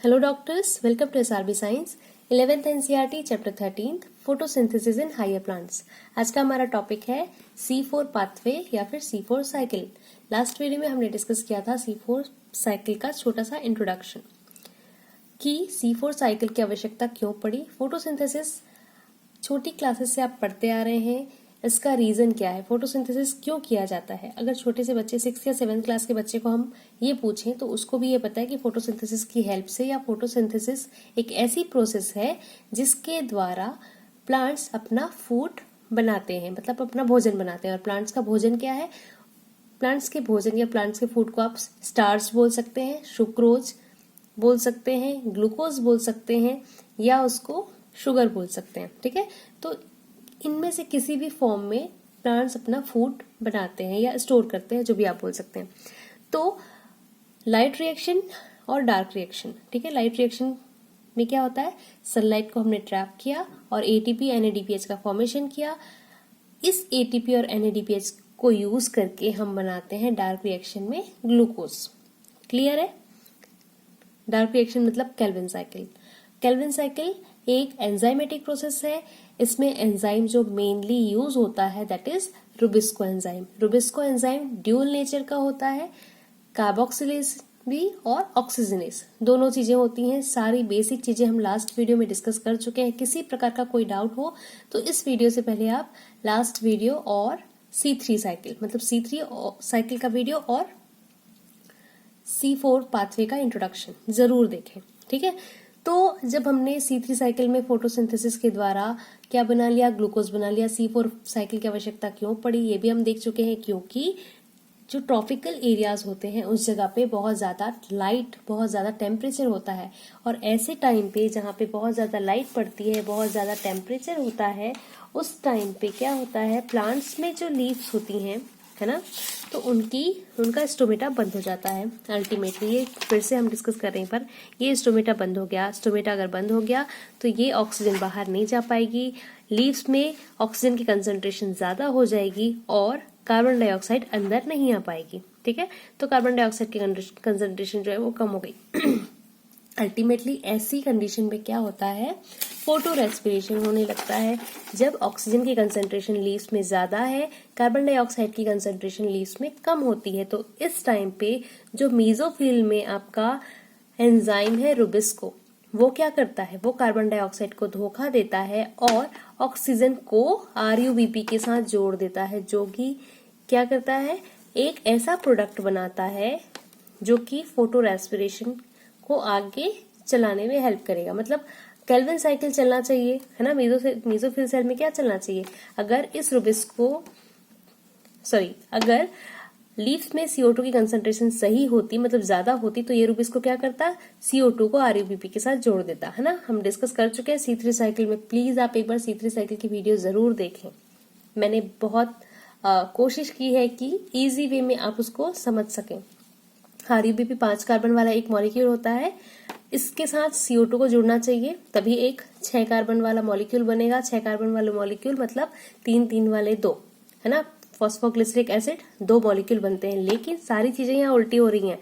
Hello doctors, welcome to SRB Science 11th NCERT chapter 13 photosynthesis in higher plants. आज का हमारा topic है C4 pathway या फिर C4 साइकिल। लास्ट वीडियो में हमने डिस्कस किया था C4 साइकिल का छोटा सा इंट्रोडक्शन कि C4 साइकिल की आवश्यकता क्यों पड़ी। फोटोसिंथेसिस छोटी क्लासेस से आप पढ़ते आ रहे हैं, इसका रीजन क्या है, फोटोसिंथेसिस क्यों किया जाता है। अगर छोटे से बच्चे 6 या 7 क्लास के बच्चे को हम ये पूछें तो उसको भी ये पता है कि फोटोसिंथेसिस की हेल्प से या फोटोसिंथेसिस एक ऐसी प्रोसेस है जिसके द्वारा प्लांट्स अपना फूड बनाते हैं, मतलब अपना भोजन बनाते हैं। और प्लांट्स का भोजन क्या है, प्लांट्स के भोजन या प्लांट्स के फूड को आप स्टार्च बोल सकते हैं, सुक्रोज बोल सकते हैं, ग्लूकोज बोल सकते हैं या उसको शुगर बोल सकते हैं। ठीक है, तो इनमें से किसी भी फॉर्म में प्लांट्स अपना फूड बनाते हैं या स्टोर करते हैं, जो भी आप बोल सकते हैं। तो लाइट रिएक्शन और डार्क रिएक्शन, ठीक है, लाइट रिएक्शन में क्या होता है, सनलाइट को हमने ट्रैप किया और एटीपी एनएडीपीएच का फॉर्मेशन किया। इस एटीपी और एनएडीपीएच को यूज करके हम बनाते हैं डार्क रिएक्शन में ग्लूकोज। क्लियर है। डार्क रिएक्शन मतलब केल्विन साइकिल। केल्विन साइकिल एक एंजाइमेटिक प्रोसेस है। इसमें एंजाइम जो मेनली यूज होता है that is Rubisco enzyme. Rubisco enzyme dual nature का होता है, कार्बोक्सिलेज भी और ऑक्सीजनेज दोनों चीजें होती हैं। सारी बेसिक चीजें हम लास्ट वीडियो में डिस्कस कर चुके हैं। किसी प्रकार का कोई डाउट हो तो इस वीडियो से पहले आप लास्ट वीडियो और C3 साइकिल मतलब C3 साइकिल का वीडियो और C4 पाथवे का इंट्रोडक्शन जरूर देखें। ठीक है, तो जब हमने C3 साइकिल में फोटोसिंथेसिस के द्वारा क्या बना लिया, ग्लूकोज बना लिया। C4 साइकिल की आवश्यकता क्यों पड़ी ये भी हम देख चुके हैं, क्योंकि जो ट्रॉपिकल एरियाज होते हैं उस जगह पे बहुत ज्यादा लाइट, बहुत ज्यादा टेम्परेचर होता है। और ऐसे टाइम पे जहाँ पे बहुत ज्यादा लाइट पड़ती है, बहुत ज्यादा टेम्परेचर होता है, उस टाइम पे क्या होता है, प्लांट्स में जो लीव्स होती हैं, है ना, तो उनका स्टोमेटा बंद हो जाता है। अल्टीमेटली ये फिर से हम डिस्कस कर रहे हैं, पर ये स्टोमेटा बंद हो गया। स्टोमेटा अगर बंद हो गया तो ये ऑक्सीजन बाहर नहीं जा पाएगी, लीव्स में ऑक्सीजन की कंसंट्रेशन ज्यादा हो जाएगी और कार्बन डाइऑक्साइड अंदर नहीं आ पाएगी। ठीक है, तो कार्बन डाइऑक्साइड की कंसंट्रेशन जो है वो कम हो गई। अल्टीमेटली ऐसी कंडीशन में क्या होता है, फोटो रेस्पिरेशन होने लगता है। जब ऑक्सीजन की कंसंट्रेशन लीव्स में ज्यादा है, कार्बन डाइऑक्साइड की कंसंट्रेशन लीव्स में कम होती है, तो इस टाइम पे जो मीजोफिल में आपका एंजाइम है रुबिस्को, वो क्या करता है, वो कार्बन डाइऑक्साइड को धोखा देता है और ऑक्सीजन को आरयूबीपी के साथ जोड़ देता है, जो कि क्या करता है, एक ऐसा प्रोडक्ट बनाता है जो कि फोटो रेस्पिरेशन को आगे चलाने में हेल्प करेगा। मतलब केल्विन साइकिल चलना चाहिए, है ना। मेसोफिल सेल में क्या चलना चाहिए, अगर इस रुबिस्को अगर लीव्स में CO2 की कंसंट्रेशन सही होती, मतलब ज्यादा होती, तो ये रुबिस्को क्या करता, CO2 को आरयूबीपी के साथ जोड़ देता, है ना। हम डिस्कस कर चुके हैं C3 साइकिल में। प्लीज आप एक बार C3 साइकिल की वीडियो जरूर देखें। मैंने बहुत कोशिश की है कि इजी वे में आप उसको समझ सकें। आरयूबीपी 5 कार्बन वाला एक मॉलिक्यूल होता है, इसके साथ CO2 को जुड़ना चाहिए, तभी एक 6 कार्बन वाला मॉलिक्यूल बनेगा। 6 कार्बन वाले मॉलिक्यूल मतलब 3 वाले 2, है ना। फॉस्फोग्लिसरिक एसिड 2 मॉलिक्यूल बनते हैं। लेकिन सारी चीजें यहाँ उल्टी हो रही हैं,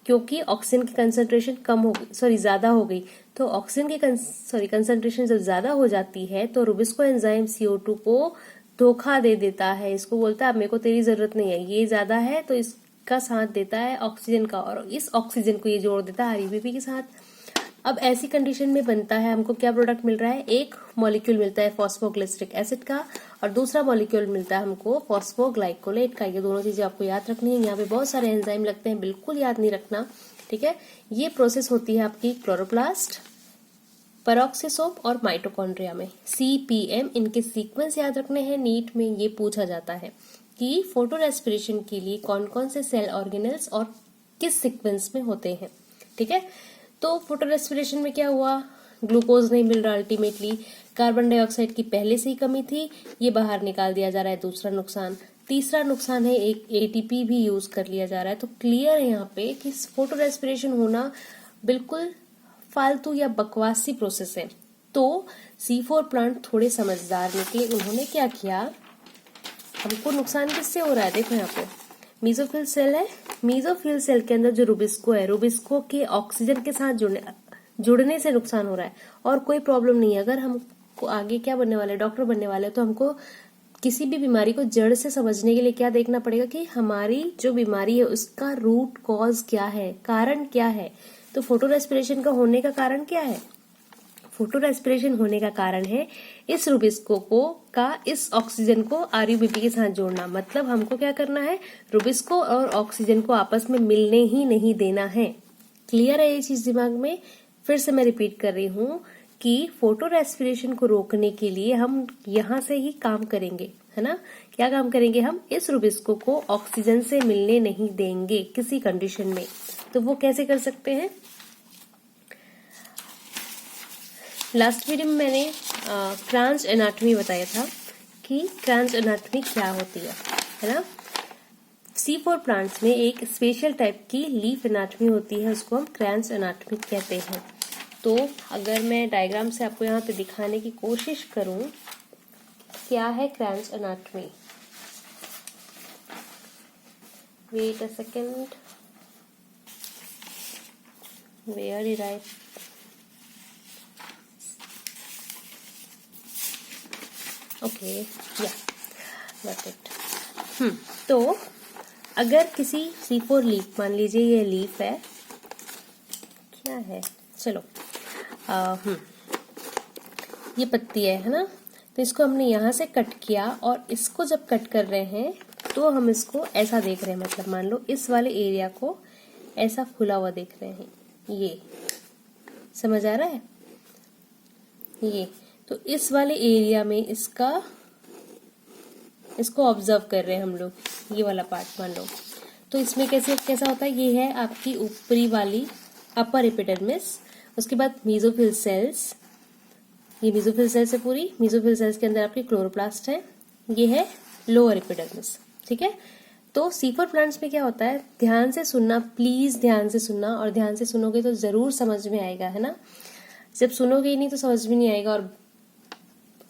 क्योंकि ऑक्सीजन की कंसंट्रेशन ज्यादा हो गई। तो ऑक्सीजन की कंसंट्रेशन जब ज्यादा हो जाती है तो रुबिस्को एंजाइम CO2 को धोखा दे देता है। इसको बोलता है अब मेरे को तेरी जरूरत नहीं है, ये ज्यादा है, तो इसका साथ देता है ऑक्सीजन का, और इस ऑक्सीजन को ये जोड़ देता है आरयूबीपी के साथ। अब ऐसी कंडीशन में बनता है, हमको क्या प्रोडक्ट मिल रहा है, एक मॉलिक्यूल मिलता है फॉस्फोग्लिसरिक एसिड का और दूसरा मॉलिक्यूल मिलता है हमको फॉस्फोग्लाइकोलेट का। ये दोनों चीजें आपको याद रखनी है। यहाँ पे बहुत सारे एंजाइम लगते हैं, बिल्कुल याद नहीं रखना। ठीक है, ये प्रोसेस होती है आपकी क्लोरोप्लास्ट, पेरोक्सिसोम और माइटोकॉन्ड्रिया में। CPM इनके सीक्वेंस याद रखने हैं। नीट में ये पूछा जाता है कि फोटो रेस्पिरेशन के लिए कौन कौन से सेल ऑर्गेनेल्स और किस सीक्वेंस में होते हैं। ठीक है, तो फोटो रेस्पिरेशन में क्या हुआ, ग्लूकोज नहीं मिल रहा, अल्टीमेटली कार्बन डाइऑक्साइड की पहले से ही कमी थी, ये बाहर निकाल दिया जा रहा है, दूसरा नुकसान। तीसरा नुकसान है एक एटीपी भी यूज कर लिया जा रहा है। तो क्लियर है यहाँ पे कि फोटो रेस्पिरेशन होना बिल्कुल फालतू या बकवासी प्रोसेस है। तो C4 प्लांट थोड़े समझदार निकले, उन्होंने क्या किया, हमको नुकसान किससे हो रहा है, देखो यहाँ पे मेसोफिल सेल है, मेसोफिल सेल के अंदर जो रुबिस्को है, रुबिस्को के ऑक्सीजन के साथ जुड़ने, जुड़ने से नुकसान हो रहा है और कोई प्रॉब्लम नहीं है। अगर हमको आगे क्या बनने वाले, डॉक्टर बनने वाले, तो हमको किसी भी बीमारी को जड़ से समझने के लिए क्या देखना पड़ेगा कि हमारी जो बीमारी है उसका रूट कॉज क्या है, कारण क्या है। तो फोटो रेस्पिरेशन का होने का कारण क्या है? फोटो रेस्पिरेशन होने का कारण है इस रुबिस्को को का इस ऑक्सीजन को आरयूबीपी के साथ जोड़ना। मतलब हमको क्या करना है, रुबिस्को और ऑक्सीजन को आपस में मिलने ही नहीं देना है। क्लियर है ये चीज दिमाग में? फिर से मैं रिपीट कर रही हूँ कि फोटो रेस्पिरेशन को रोकने के लिए हम यहाँ से ही काम करेंगे, है ना। क्या काम करेंगे? हम इस रुबिस्को को ऑक्सीजन से मिलने नहीं देंगे किसी कंडीशन में। तो वो कैसे कर सकते हैं? लास्ट वीडियो में मैंने क्रांच एनाटॉमी बताया था कि क्रांच एनाटॉमी क्या होती है ना। C4 प्लांट्स में एक स्पेशल टाइप की लीफ एनाटॉमी होती है, उसको हम क्रांच एनाटॉमी कहते हैं। तो अगर मैं डायग्राम से आपको यहाँ पे दिखाने की कोशिश करूं क्या है kranz anatomy. Wait a second, where did I, okay या गॉट इट। तो अगर किसी C4 लीफ, मान लीजिए ये लीफ है, क्या है, चलो ये पत्ती है ना। तो इसको हमने यहाँ से कट किया और इसको जब कट कर रहे हैं तो हम इसको ऐसा देख रहे हैं। मतलब मान लो इस वाले एरिया को ऐसा खुला हुआ देख रहे हैं, ये समझ आ रहा है? ये तो इस वाले एरिया में इसको ऑब्जर्व कर रहे हैं हम लोग, ये वाला पार्ट मान लो। तो इसमें कैसा होता है, ये है आपकी ऊपरी वाली अपर एपिडर्मिस, उसके बाद मीजोफिल सेल्स, ये मीजोफिल सेल्स है पूरी। मीजोफिल सेल्स के अंदर आपके क्लोरोप्लास्ट है, ये है लोअर एपिडर्मिस, ठीक है। तो C4 प्लांट्स में क्या होता है, ध्यान से सुनना प्लीज, ध्यान से सुनना, और ध्यान से सुनोगे तो जरूर समझ में आएगा, है ना। जब सुनोगे ही नहीं तो समझ में नहीं आएगा। और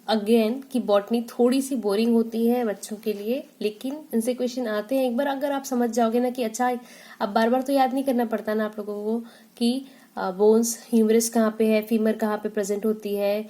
अगेन कि बॉटनी थोड़ी सी बोरिंग होती है बच्चों के लिए, लेकिन इनसे क्वेश्चन आते हैं। एक बार अगर आप समझ जाओगे ना कि अच्छा, अब बार बार तो याद नहीं करना पड़ता ना आप लोगों को कि बोन्स, ह्यूमरस कहाँ पे है, फीमर कहाँ पे प्रेजेंट होती है,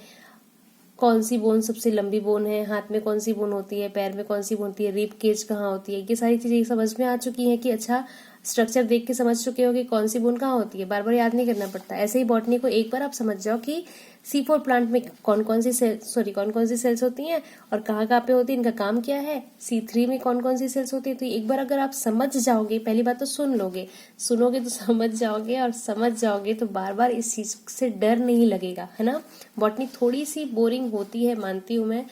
कौन सी बोन सबसे लंबी बोन है, हाथ में कौन सी बोन होती है, पैर में कौन सी बोन होती है, रिब केज कहाँ होती है, ये सारी चीजें समझ में आ चुकी हैं कि अच्छा स्ट्रक्चर देख के समझ चुके हो कि कौन सी बोन कहाँ होती है। बार बार याद नहीं करना पड़ता। ऐसे ही बॉटनी को एक बार आप समझ जाओ कि C4 प्लांट में कौन कौन सी सेल्स होती हैं और कहाँ कहाँ पे होती है, इनका काम क्या है। C3 में कौन कौन सी सेल्स होती है। तो एक बार अगर आप समझ जाओगे, पहली बात तो सुनोगे तो समझ जाओगे, और समझ जाओगे तो बार बार इस चीज से डर नहीं लगेगा, है ना। बॉटनी थोड़ी सी बोरिंग होती है, मानती हूँ मैं,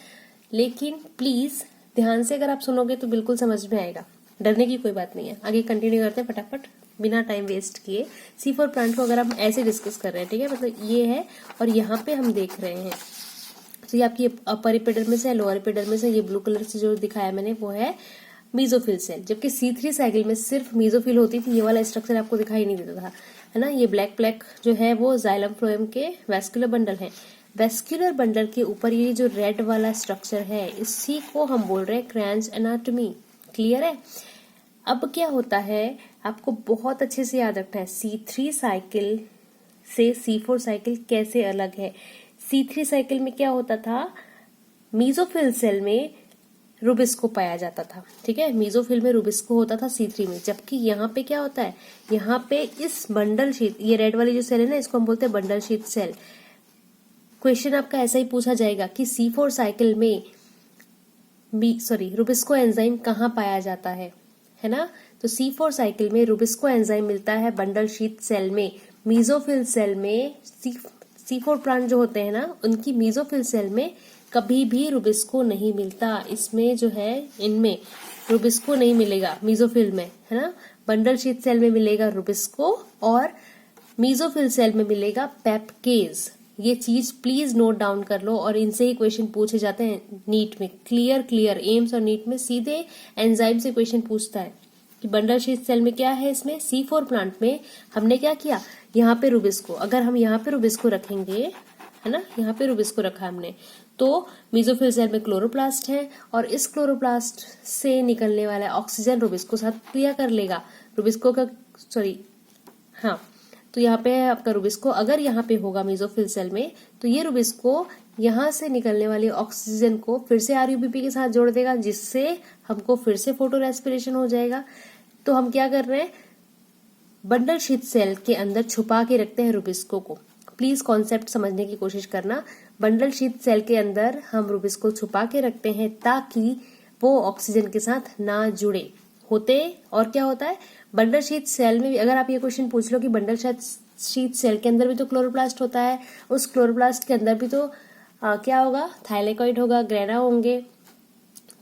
लेकिन प्लीज ध्यान से अगर आप सुनोगे तो बिल्कुल समझ में आएगा। डरने की कोई बात नहीं है। आगे कंटिन्यू करते हैं फटाफट बिना टाइम वेस्ट किए। C4 प्लांट को अगर हम ऐसे डिस्कस कर रहे हैं, ठीक है, मतलब ये है और यहाँ पे हम देख रहे हैं, तो ये आपकी अपर एपिडर्मिस है, लोअर एपिडर्मिस है। ये ब्लू कलर से जो दिखाया मैंने वो है मीजोफिल सेल। जबकि C3 साइकिल में सिर्फ मीजोफिल होती थी, ये वाला स्ट्रक्चर आपको दिखाई नहीं देता था, है ना। ये ब्लैक ब्लैक जो है वो जाइलम फ्लोएम के वेस्कुलर बंडल है। वेस्कुलर बंडल के ऊपर ये जो रेड वाला स्ट्रक्चर है, इसी को हम बोल रहे हैं क्रांच एनाटॉमी। क्लियर है? अब क्या होता है, आपको बहुत अच्छे से याद रखना है C3 साइकिल से C4 साइकिल कैसे अलग है। C3 साइकिल में क्या होता था, मीजोफिल सेल में रुबिस्को पाया जाता था, ठीक है। मीजोफिल में रुबिस्को होता था C3 में। जबकि यहाँ पे क्या होता है, यहाँ पे इस बंडल शीट, ये रेड वाली जो सेल है ना, इसको हम बोलते हैं बंडल शीट सेल। क्वेश्चन आपका ऐसा ही पूछा जाएगा कि C4 साइकिल में रुबिस्को एंजाइम कहाँ पाया जाता है ना। तो C4 साइकिल में रुबिस्को एंजाइम मिलता है बंडल शीट सेल में। मीजोफिल सेल में C4 प्लांट जो होते हैं ना, उनकी मीजोफिल सेल में कभी भी रुबिस्को नहीं मिलता। इसमें जो है, इनमें रुबिस्को नहीं मिलेगा मीजोफिल में, है ना। बंडल शीट सेल में मिलेगा रुबिस्को और मीजोफिल सेल में मिलेगा पेप्केज। ये चीज प्लीज नोट डाउन कर लो, और इनसे ही क्वेश्चन पूछे जाते हैं नीट में। क्लियर एम्स और नीट में सीधे एंजाइम से क्वेश्चन पूछता है कि बंडल शीट सेल में क्या है। इसमें C4 प्लांट में हमने क्या किया, यहाँ पे रुबिस्को, अगर हम यहाँ पे रुबिस्को रखेंगे, है ना, यहाँ पे रुबिस्को रखा हमने, तो मीजोफिल सेल में क्लोरोप्लास्ट है और इस क्लोरोप्लास्ट से निकलने वाला ऑक्सीजन रुबिस्को साथ क्रिया कर लेगा। रुबिस्को का तो यहाँ पे है आपका रुबिस्को। अगर यहाँ पे होगा मेसोफिल सेल में तो ये रुबिस्को यहाँ से निकलने वाली ऑक्सीजन को फिर से आरयूबीपी के साथ जोड़ देगा, जिससे हमको फिर से फोटो रेस्पिरेशन हो जाएगा। तो हम क्या कर रहे हैं, बंडल शीथ सेल के अंदर छुपा के रखते हैं रुबिस्को को। प्लीज कॉन्सेप्ट समझने की कोशिश करना। बंडल शीथ सेल के अंदर हम रुबिस्को छुपा के रखते हैं ताकि वो ऑक्सीजन के साथ ना जुड़े होते। और क्या होता है बंडल शीथ सेल में भी, अगर आप ये क्वेश्चन पूछ लो कि बंडल शीथ सेल के अंदर भी तो क्लोरोप्लास्ट होता है, उस क्लोरोप्लास्ट के अंदर भी तो क्या होगा, थाइलेकॉइड होगा, ग्रेना होंगे,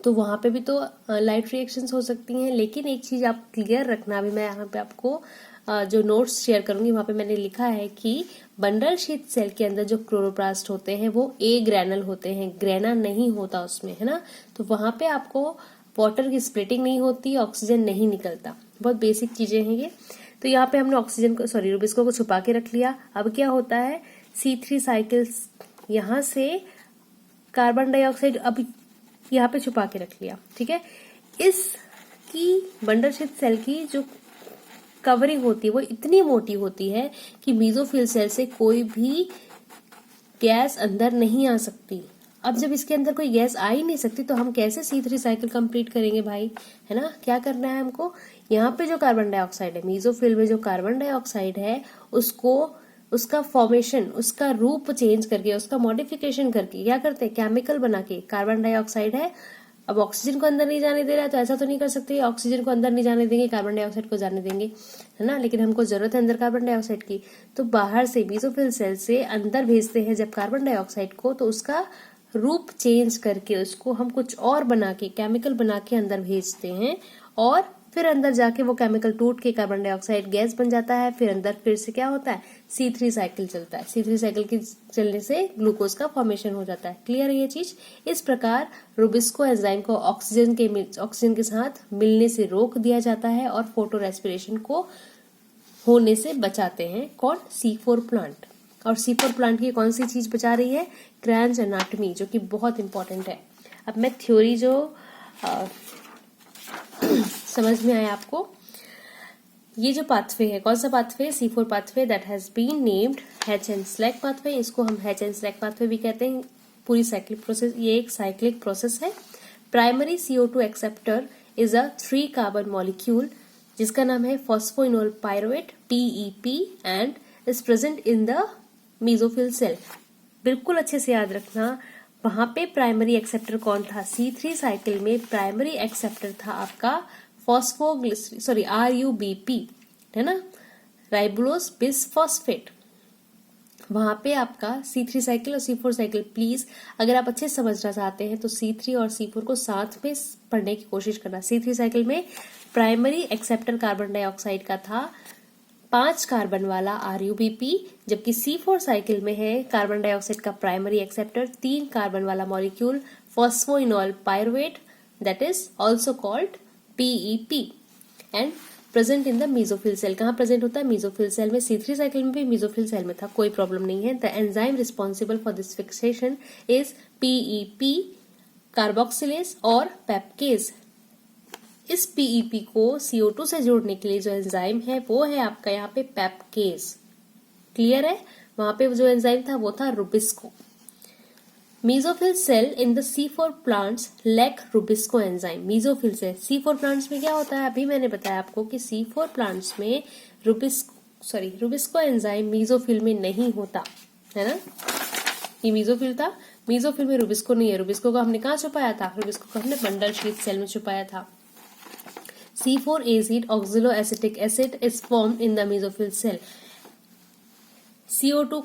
तो वहां पे भी तो लाइट रिएक्शंस हो सकती हैं। लेकिन एक चीज आप क्लियर रखना, अभी मैं यहाँ पे आपको जो नोट्स शेयर करूंगी वहां पे मैंने लिखा है कि बंडल शीथ सेल के अंदर जो क्लोरोप्लास्ट होते हैं वो ए ग्रैनल होते हैं, ग्रेना नहीं होता उसमें, है ना। तो वहां पे आपको वाटर की स्प्लिटिंग नहीं होती, ऑक्सीजन नहीं निकलता। बहुत बेसिक चीजें हैं ये। तो यहाँ पे हमने ऑक्सीजन को रुबिस्को को छुपा के रख लिया। अब क्या होता है, C3 साइकिल्स यहाँ से कार्बन डाइऑक्साइड अब यहाँ पे छुपा के रख लिया, ठीक है। इसकी बंडल शीथ सेल की जो कवरिंग होती है वो इतनी मोटी होती है कि मेसोफिल सेल से कोई भी गैस अंदर नहीं आ सकती। अब जब इसके अंदर कोई गैस आ ही नहीं सकती तो हम कैसे C3 साइकिल कंप्लीट करेंगे भाई, है ना। क्या करना है हमको, यहाँ पे जो कार्बन डाइऑक्साइड है, मेसोफिल में जो कार्बन डाइऑक्साइड है उसको, उसका फॉर्मेशन, उसका रूप चेंज करके, उसका मॉडिफिकेशन करके क्या करते हैं, केमिकल बना के, कार्बन डाइऑक्साइड है, अब ऑक्सीजन को अंदर नहीं जाने दे रहा है तो ऐसा तो नहीं कर सकते ऑक्सीजन को अंदर नहीं जाने देंगे, कार्बन डाइऑक्साइड को जाने देंगे, है ना। लेकिन हमको जरूरत है अंदर कार्बन डाइऑक्साइड की, तो बाहर से मेसोफिल सेल से अंदर भेजते हैं जब कार्बन डाइऑक्साइड को, तो उसका रूप चेंज करके उसको हम कुछ और बना के, केमिकल बना के अंदर भेजते हैं, और फिर अंदर जाके वो केमिकल टूट के कार्बन डाइऑक्साइड गैस बन जाता है। फिर अंदर फिर से क्या होता है, C3 साइकिल चलता है। C3 साइकिल के चलने से ग्लूकोज का फॉर्मेशन हो जाता है। क्लियर है ये चीज। इस प्रकार रुबिस्को एंजाइम को ऑक्सीजन के साथ मिलने से रोक दिया जाता है और फोटो रेस्पिरेशन को होने से बचाते हैं। कौन, C4 प्लांट। और C4 प्लांट की कौन सी चीज बचा रही है, क्रेंच एनाटॉमी, जो कि बहुत इंपॉर्टेंट है। अब मैं थ्योरी जो समझ में आया आपको, ये जो पाथवे है, कौन सा pathway, C4 pathway, that has been named Hatch and Slack pathway. इसको हम हैच एंड स्लैग पाथवे भी कहते हैं। पूरी साइक्लिक प्रोसेस, ये एक साइक्लिक प्रोसेस है। Primary CO2 acceptor is a 3 carbon molecule जिसका नाम है phosphoenolpyruvate, PEP, and is present in the mesophyll cell. बिल्कुल अच्छे से याद रखना, वहां पे प्राइमरी एक्सेप्टर कौन था, C3 साइकिल में प्राइमरी एक्सेप्टर था आपका RUBP, है ना, राइबोलोज बिसफॉस्फेट। वहां पे आपका C3 साइकिल और C4 साइकिल, प्लीज अगर आप अच्छे समझना चाहते हैं तो C3 और C4 को साथ में पढ़ने की कोशिश करना। C3 साइकिल में प्राइमरी एक्सेप्टर कार्बन डाइऑक्साइड का था 5 कार्बन वाला RUBP, जबकि C4 साइकिल में है कार्बन डाइऑक्साइड का प्राइमरी एक्सेप्टर 3 कार्बन वाला molecule phosphoenolpyruvate, that is also called PEP, and present in the mesophyll cell. कहाँ प्रेजेंट होता है, मेसोफिल सेल में। C3 साइकिल में भी मेसोफिल सेल में था, कोई प्रॉब्लम नहीं है। The enzyme responsible for this fixation is PEP carboxylase और पेप्केज। इस PEP को CO2 से जोड़ने के लिए जो एंजाइम है वो है आपका यहाँ पे पेप्केज। क्लियर है। वहां पे जो एंजाइम था वो था rubisco. Mesophyll cell in the C4 plants lack rubisco enzyme. Mesophyll cell C4 plants में क्या होता है, अभी मैंने बताया आपको कि C4 प्लांट्स में रुबिस्को एंजाइम मेसोफिल में नहीं होता, है ना। ये मेसोफिल था, मेसोफिल में रुबिस्को नहीं है। रुबिस्को को हमने कहाँ छुपाया था, रुबिस्को को हमने बंडल शीथ सेल में छुपाया था। C4 acid oxaloacetic acid is formed in the mesophyll cell. CO2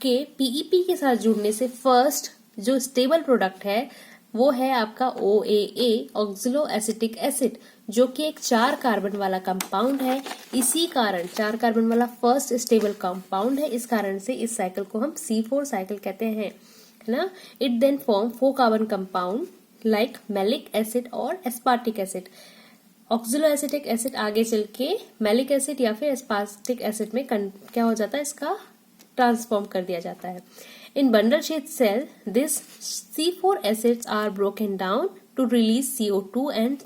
के PEP के साथ जुड़ने से फर्स्ट जो स्टेबल प्रोडक्ट है वो है आपका OAA ऑक्सलोएसिटिक एसिड, जो कि एक 4 कार्बन वाला कंपाउंड है। इसी कारण 4 कार्बन वाला फर्स्ट स्टेबल कंपाउंड है, इस कारण से इस साइकिल को हम C4 साइकिल कहते हैं, है ना। It then form 4 carbon compound like malic acid और एस्पार्टिक एसिड। ऑक्सलोएसिटिक एसिड आगे चल के मैलिक एसिड या फिर एस्पार्टिक एसिड में क्या हो जाता है, इसका ट्रांसफॉर्म कर दिया जाता है। In bundle sheath cell this C4 acids are broken down to release CO2 and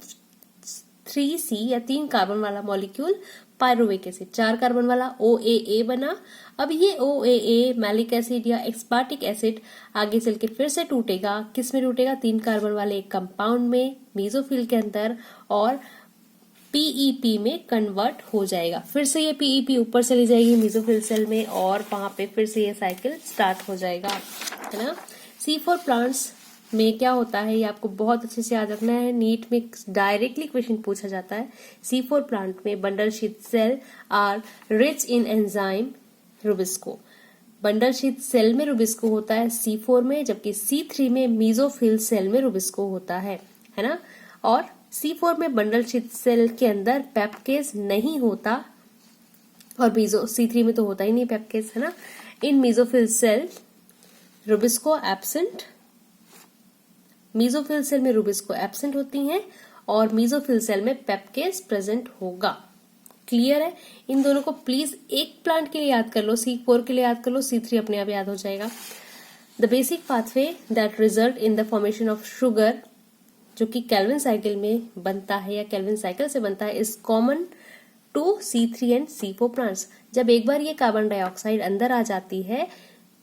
3C या 3 कार्बन वाला मॉलिक्यूल पायरुविक एसिड, 4 कार्बन वाला OAA बना। अब ये OAA मैलिक एसिड या एस्पार्टिक एसिड आगे चल के फिर से टूटेगा, किस में टूटेगा, 3 कार्बन वाले एक कंपाउंड में मेसोफिल के अंदर, और PEP में कन्वर्ट हो जाएगा। फिर से ये PEP ऊपर चली जाएगी मेसोफिल सेल में और वहां पे फिर से ये साइकिल स्टार्ट हो जाएगा, है ना। C4 प्लांट्स में क्या होता है ये आपको बहुत अच्छे से याद रखना है, नीट में डायरेक्टली क्वेश्चन पूछा जाता है। C4 प्लांट में bundle sheath cell are rich in enzyme rubisco. Bundle sheath cell में रुबिस्को होता है C4 में, जबकि C3 में मेसोफिल सेल में रुबिस्को होता है ना। और C4 में बंडल शीथ सेल के अंदर पेप्केज नहीं होता, और C3 में तो होता ही नहीं पेप्केज, है ना। In mesophyll cell rubisco absent, mesophyll cell में रुबिस्को एब्सेंट होती हैं और मेसोफिल सेल में पेप्केज प्रेजेंट होगा। क्लियर है। इन दोनों को प्लीज एक प्लांट के लिए याद कर लो, C4 के लिए याद कर लो, C3 अपने आप याद हो जाएगा। The basic pathway that result in the formation of sugar, जो कि केल्विन साइकिल में बनता है या केल्विन साइकिल से बनता है, is common to C3 and C4 plants. जब एक बार ये कार्बन डाइऑक्साइड अंदर आ जाती है,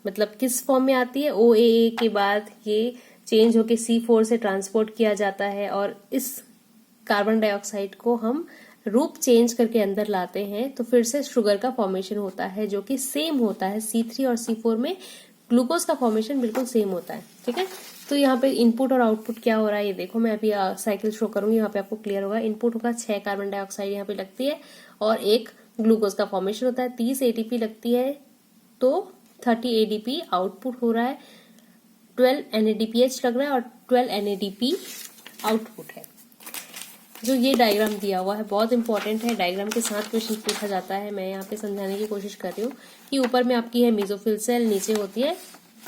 मतलब किस फॉर्म में आती है, OAA के बाद ये चेंज होके C4 से ट्रांसपोर्ट किया जाता है और इस कार्बन डाइऑक्साइड को हम रूप चेंज करके अंदर लाते हैं, तो फिर से शुगर का फॉर्मेशन होता है जो कि सेम होता है। C3 और C4 में ग्लूकोज का फॉर्मेशन बिल्कुल सेम होता है, ठीक है। तो यहाँ पे इनपुट और आउटपुट क्या हो रहा है ये देखो, मैं अभी साइकिल शो करूंगी, यहाँ पे आपको क्लियर होगा। इनपुट होगा 6 कार्बन डाइऑक्साइड यहाँ पे लगती है और एक ग्लूकोज का फॉर्मेशन होता है, 30 ATP लगती है, तो 30 ADP आउटपुट हो रहा है, 12 NADPH लग रहा है और 12 NADP आउटपुट है। जो ये डायग्राम दिया हुआ है बहुत इंपॉर्टेंट है, डायग्राम के साथ क्वेश्चन पूछा जाता है। मैं यहाँ पे समझाने की कोशिश कर रही हूँ कि ऊपर में आपकी है मेसोफिल सेल, नीचे होती है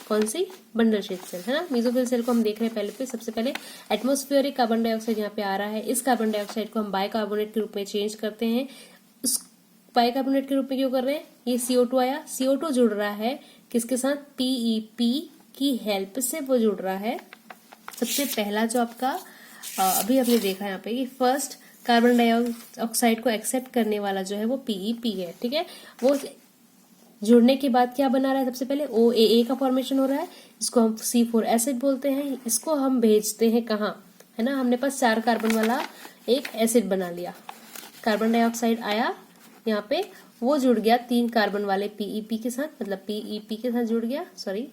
कौन सी, बंडल शीथ सेल, है ना। मेसोफिल सेल को हम देख रहे हैं पहले पे, सबसे पहले एटमॉस्फेरिक कार्बन डाइऑक्साइड यहाँ पे आ रहा है, इस कार्बन डाइऑक्साइड को हम बाइकार्बोनेट के रूप में चेंज करते हैं। उस बाइकार्बोनेट के रूप में क्यों कर रहे हैं, ये CO2 आया, CO2 जुड़ रहा है किसके साथ, PEP की हेल्प से वो जुड़ रहा है। सबसे पहला जो आपका अभी आपने देखा यहाँ पे कि फर्स्ट कार्बन डाइऑक्साइड को एक्सेप्ट करने वाला जो है वो PEP है, ठीक है। वो जुड़ने के बाद क्या बना रहा है, सबसे पहले OAA का फॉर्मेशन हो रहा है, इसको हम C4 एसिड बोलते हैं। इसको हम भेजते हैं कहाँ, है ना, हमने पास 4 कार्बन वाला एक एसिड बना लिया, कार्बन डाइऑक्साइड आया यहाँ पे, वो जुड़ गया 3 कार्बन वाले PEP के साथ, मतलब PEP के साथ जुड़ गया, सॉरी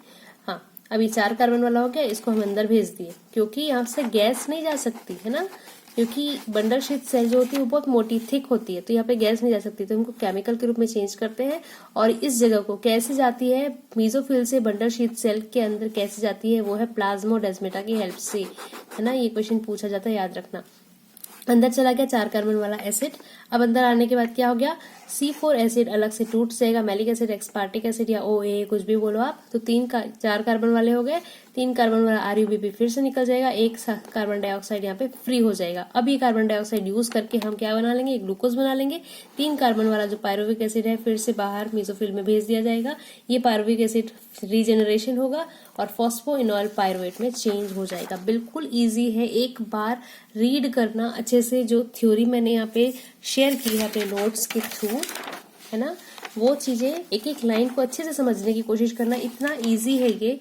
हाँ, अभी 4 कार्बन वाला हो गया, इसको हम अंदर भेज दिए, क्योंकि यहाँ से गैस नहीं जा सकती, है ना, क्योंकि बंडल शीथ सेल जो होती है वो बहुत मोटी थिक होती है, तो यहाँ पे गैस नहीं जा सकती, तो हमको केमिकल के रूप में चेंज करते हैं। और इस जगह को कैसे जाती है, मेसोफिल से बंडल शीथ सेल के अंदर कैसे जाती है, वो है प्लाज्मोडेस्माटा की हेल्प से, है ना। ये क्वेश्चन पूछा जाता है, याद रखना। अंदर चला गया 4 कार्बन वाला एसिड, अब अंदर आने के बाद क्या हो गया, C4 एसिड अलग से टूट जाएगा, मैलिक एसिड, एक्सपार्टिक एसिड या OAA कुछ भी बोलो आप, तो 4 कार्बन वाले हो गए, 3 कार्बन वाला RUBP फिर से निकल जाएगा, एक कार्बन डाइऑक्साइड यहाँ पे फ्री हो जाएगा। अब ये कार्बन डाइऑक्साइड यूज करके हम क्या बना लेंगे, ग्लूकोज बना लेंगे। 3 कार्बन वाला जो पायरुविक एसिड है फिर से बाहर मेसोफिल में भेज दिया जाएगा, ये पायरुविक एसिड रीजेनरेशन होगा और फॉस्फोइनॉल पायरुवेट में चेंज हो जाएगा। बिल्कुल इजी है, एक बार रीड करना अच्छे से, जो थ्योरी मैंने यहाँ पे शेयर की है अपने नोट्स के थ्रू, है ना, वो चीजें एक एक लाइन को अच्छे से समझने की कोशिश करना। इतना इजी है ये,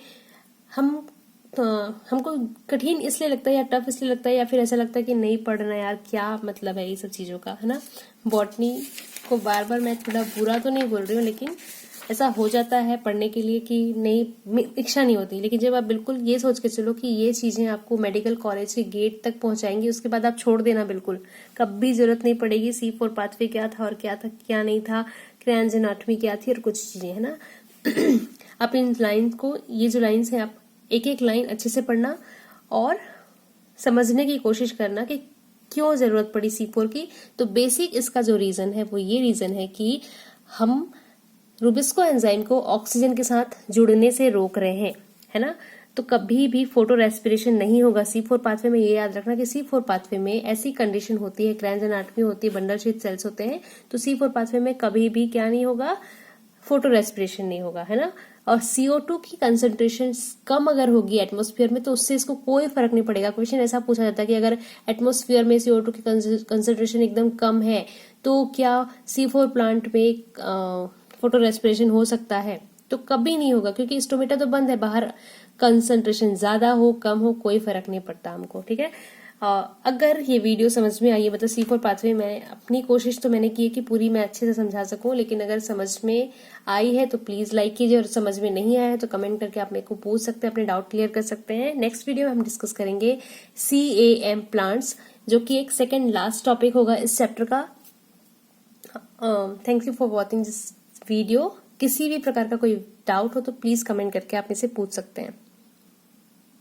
हमको कठिन इसलिए लगता है या टफ इसलिए लगता है या फिर ऐसा लगता है कि नहीं पढ़ना यार, क्या मतलब है ये सब चीजों का, है ना। बॉटनी को बार बार मैं थोड़ा बुरा तो नहीं बोल रही हूँ, लेकिन ऐसा हो जाता है पढ़ने के लिए कि नहीं, इच्छा नहीं होती, लेकिन जब आप बिल्कुल ये सोच के चलो कि ये चीजें आपको मेडिकल कॉलेज के गेट तक पहुंचाएंगी, उसके बाद आप छोड़ देना बिल्कुल, कभी जरूरत नहीं पड़ेगी। C4 पाथवे क्या था और क्या था क्या नहीं था, क्रेन्ज एनाटॉमी क्या थी और कुछ चीजें, है ना। आप इन लाइन को, ये जो लाइन्स हैं, आप एक एक लाइन अच्छे से पढ़ना और समझने की कोशिश करना कि क्यों जरूरत पड़ी C4 की। तो बेसिक इसका जो रीजन है वो ये रीजन है कि हम रुबिस्को एंजाइम को ऑक्सीजन के साथ जुड़ने से रोक रहे हैं, है ना। तो कभी भी फोटो रेस्पिरेशन नहीं होगा C4 पाथवे में, ये याद रखना कि C4 पाथवे में ऐसी कंडीशन होती है, क्रेन्ज एनाटॉमी होती है, बंडल शीथ सेल्स होते हैं, तो C4 पाथवे में कभी भी क्या नहीं होगा, फोटो रेस्पिरेशन नहीं होगा, है ना। और CO2 की कंसंट्रेशन कम अगर होगी एटमॉस्फेयर में तो उससे इसको कोई फर्क नहीं पड़ेगा। क्वेश्चन ऐसा पूछा जाता है कि अगर एटमॉस्फेयर में CO2 की कंसंट्रेशन एकदम कम है तो क्या C4 प्लांट में फोटो रेस्पिरेशन हो सकता है? तो कभी नहीं होगा, क्योंकि स्टोमेटा तो बंद है, बाहर कंसंट्रेशन ज्यादा हो कम हो कोई फर्क नहीं पड़ता हमको, ठीक है। अगर ये वीडियो समझ में आई है, मतलब C4 पाथवे, मैं अपनी कोशिश तो मैंने की है कि पूरी मैं अच्छे से समझा सकूं, लेकिन अगर समझ में आई है तो प्लीज लाइक कीजिए, और समझ में नहीं आया है तो कमेंट करके आप मेरे को पूछ सकते हैं, अपने डाउट क्लियर कर सकते हैं। नेक्स्ट वीडियो में हम डिस्कस करेंगे CAM प्लांट्स, जो कि एक सेकेंड लास्ट टॉपिक होगा इस चैप्टर का। Thank you for watching this video. किसी भी प्रकार का कोई डाउट हो तो प्लीज कमेंट करके आप मुझसे पूछ सकते हैं।